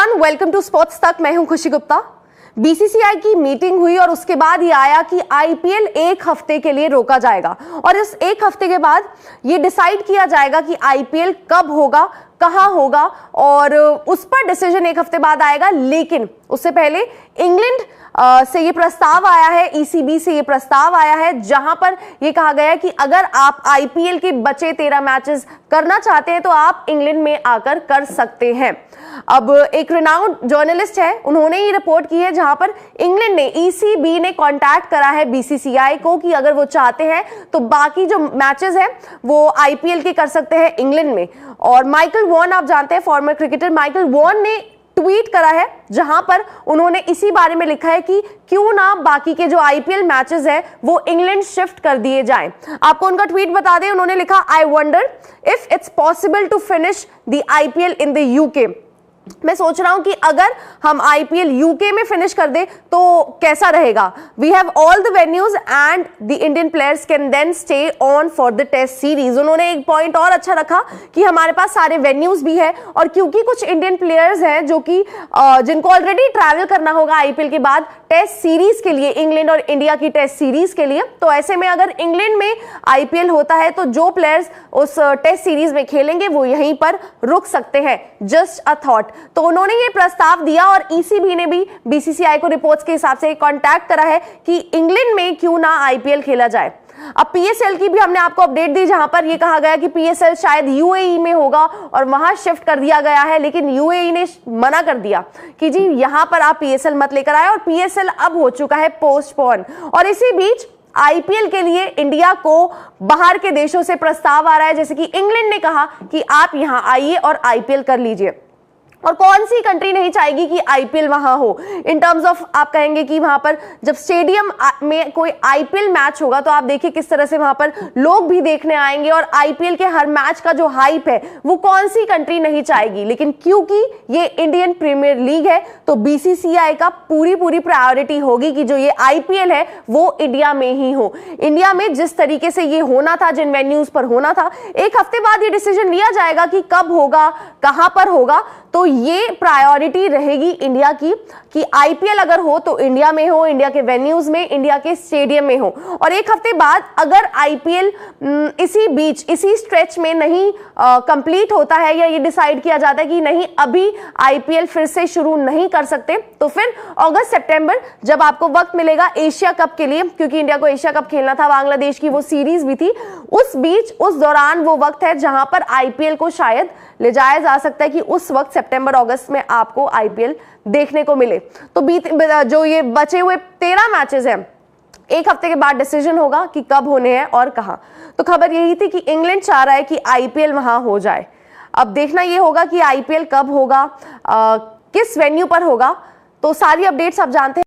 Everyone, welcome to sports तक। मैं हूं खुशी गुप्ता। बीसीसीआई की मीटिंग हुई और उसके बाद ये आया कि आईपीएल एक हफ्ते के लिए रोका जाएगा और इस एक हफ्ते के बाद ये डिसाइड किया जाएगा कि आईपीएल कब होगा, कहां होगा और उस पर डिसीजन एक हफ्ते बाद आएगा। लेकिन उससे पहले इंग्लैंड से ये प्रस्ताव आया है, ईसीबी से ये प्रस्ताव आया है, जहां पर ये कहा गया है कि अगर आप आईपीएल के बचे 13 मैचेस करना चाहते हैं तो आप इंग्लैंड में आकर कर सकते हैं। अब एक रिनाउंड जर्नलिस्ट है, उन्होंने ये रिपोर्ट की है जहां पर इंग्लैंड ने, ईसीबी ने कांटेक्ट करा है बीसीसीआई को कि अगर वो चाहते हैं तो बाकी जो मैचेस हैं वो आईपीएल के कर सकते हैं इंग्लैंड में। और माइकल वॉन, आप जानते हैं फॉर्मर क्रिकेटर माइकल वॉन ने ट्वीट करा है जहां पर उन्होंने इसी बारे में लिखा है कि क्यों ना बाकी के जो आईपीएल मैचेस हैं वो इंग्लैंड शिफ्ट कर दिए जाएं। आपको उनका ट्वीट बता दें, उन्होंने लिखा, I wonder if it's possible to finish the IPL in the UK. मैं सोच रहा हूं कि अगर हम आईपीएल यूके में फिनिश कर दे तो कैसा रहेगा। We have all the venues and the Indian players can then stay on for the test series. उन्होंने एक पॉइंट और अच्छा रखा कि हमारे पास सारे वेन्यूज भी है और क्योंकि कुछ इंडियन प्लेयर्स हैं जो कि जिनको ऑलरेडी ट्रैवल करना होगा आईपीएल के बाद टेस्ट सीरीज के लिए, इंग्लैंड और इंडिया की टेस्ट सीरीज के लिए, तो ऐसे में अगर इंग्लैंड में आईपीएल होता है तो जो प्लेयर्स उस टेस्ट सीरीज में खेलेंगे वो यहीं पर रुक सकते हैं। Just a thought. तो उन्होंने ये प्रस्ताव दिया और ईसीबी ने भी बीसीसीआई को रिपोर्ट्स के हिसाब से कांटेक्ट करा है कि इंग्लैंड में क्यों ना आईपीएल खेला जाए। अब पीएसएल की भी हमने आपको अपडेट दी जहां पर ये कहा गया कि पीएसएल शायद यूएई में होगा और वहां शिफ्ट कर दिया गया है, लेकिन यूएई ने मना कर दिया कि जी यहां पर आप पीएसएल मत लेकर आए और पीएसएल अब हो चुका है पोस्टपोन। और इसी बीच आईपीएल के लिए इंडिया को बाहर के देशों से प्रस्ताव आ रहा है, जैसे कि इंग्लैंड ने कहा कि आप यहां आइए और आईपीएल कर लीजिए। और कौन सी कंट्री नहीं चाहेगी कि आईपीएल वहां हो। इन टर्म्स ऑफ आप कहेंगे कि वहां पर जब स्टेडियम में कोई आईपीएल मैच होगा तो आप देखिए किस तरह से वहां पर लोग भी देखने आएंगे और आईपीएल के हर मैच का जो हाइप है वो कौन सी कंट्री नहीं चाहेगी। लेकिन क्योंकि ये इंडियन प्रीमियर लीग है तो बीसीसीआई का पूरी प्रायोरिटी होगी कि जो ये आईपीएल है वो इंडिया में ही हो। इंडिया में जिस तरीके से ये होना था, जिन वेन्यूज पर होना था, एक हफ्ते बाद ये डिसीजन लिया जाएगा कि कब होगा, कहां पर होगा। तो ये प्रायोरिटी रहेगी इंडिया की कि आईपीएल अगर हो तो इंडिया में हो, इंडिया के वेन्यूज में, इंडिया के स्टेडियम में हो। और एक हफ्ते बाद अगर आईपीएल इसी बीच, इसी स्ट्रेच में नहीं कंप्लीट होता है या ये डिसाइड किया जाता है कि नहीं अभी आईपीएल फिर से शुरू नहीं कर सकते, तो फिर अगस्त सितंबर जब आपको वक्त मिलेगा एशिया कप के लिए, क्योंकि इंडिया को एशिया कप खेलना था, बांग्लादेश की वो सीरीज भी थी, उस बीच, उस दौरान वो वक्त है जहां पर आईपीएल को शायद ले जाया जा सकता है कि उस वक्त सितंबर अगस्त में आपको आईपीएल देखने को मिले। तो जो ये बचे हुए 13 मैचेस हैं, एक हफ्ते के बाद डिसीजन होगा कि कब होने हैं और कहां। तो खबर यही थी कि इंग्लैंड चाह रहा है कि आईपीएल वहां हो जाए। अब देखना ये होगा कि आईपीएल कब होगा, किस वेन्यू पर होगा। तो सारी अपडेट्स आप जानते हैं।